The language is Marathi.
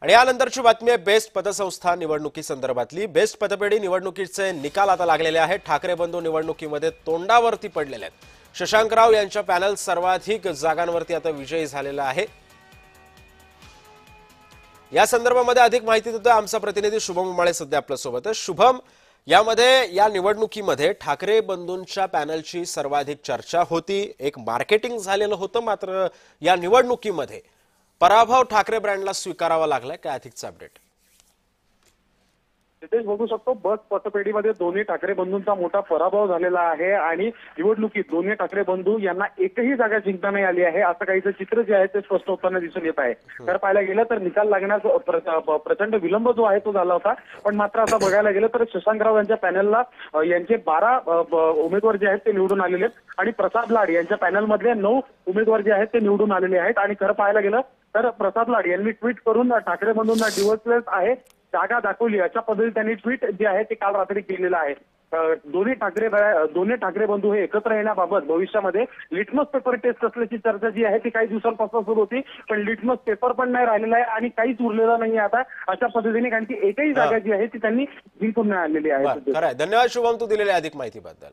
आणि यानंतरची बातमी आहे बेस्ट पतसंस्था निवडणुकी संदर्भातली। बेस्ट पतपेढी निवडणुकीचे निकाल आता लागलेले आहेत। ठाकरे बंधू निवडणुकीमध्ये तोंडावरती पडलेले आहेत। शशांकराव यांच्या पॅनल सर्वाधिक जागांवरती आता विजयी झालेला आहे। या संदर्भामध्ये अधिक माहिती देतोय आमचा प्रतिनिधी शुभम उमाळे सध्या आपल्या सोबत आहे। शुभम, या निवडणुकीमध्ये ठाकरे बंधूंच्या पॅनलची सर्वाधिक चर्चा होती, एक मार्केटिंग झालेलं होतं, मात्र या निवडणुकीमध्ये पराभव ठाकरे ब्रँडला स्वीकारावा लागलाय। काय अधिकचा अपडेट? तिथेच बघू शकतो बस पतपेढीमध्ये दोन्ही ठाकरे बंधूंचा मोठा पराभव झालेला आहे आणि निवडणुकीत दोन्ही ठाकरे बंधू यांना एकही जागा जिंकता नाही आली आहे, असं काहीचं चित्र जे आहे ते स्पष्ट होताना दिसून येत आहे। तर पाहायला गेलं तर निकाल लागण्यास प्रचंड विलंब जो आहे तो झाला होता, पण मात्र असं बघायला गेलं तर शशांकराव यांच्या पॅनलला यांचे 12 उमेदवार जे आहेत ते निवडून आलेले आहेत आणि प्रसाद लाड यांच्या पॅनलमधले 9 उमेदवार जे आहेत ते निवडून आलेले आहेत। आणि खरं पाहायला गेलं तर प्रसाद लाड यांनी ट्विट करून ठाकरे बंधूंना डिवोर्सलेस आहे, जागा दाखवली, अशा पद्धतीने त्यांनी ट्विट जे आहे ते काल रात्री केलेलं आहे। दोन्ही ठाकरे बंधू हे एकत्र येण्याबाबत भविष्यामध्ये लिटमस पेपर टेस्ट असल्याची चर्चा जी आहे ती काही दिवसांपासून सुरू होती, पण लिटमस पेपर पण नाही राहिलेला आहे आणि काहीच उरलेलं नाही आता अशा पद्धतीने, कारण की एकही जागा जी आहे ती त्यांनी जिंकून नाही आणलेली आहे। धन्यवाद शुभम, तू दिलेल्या अधिक माहितीबद्दल।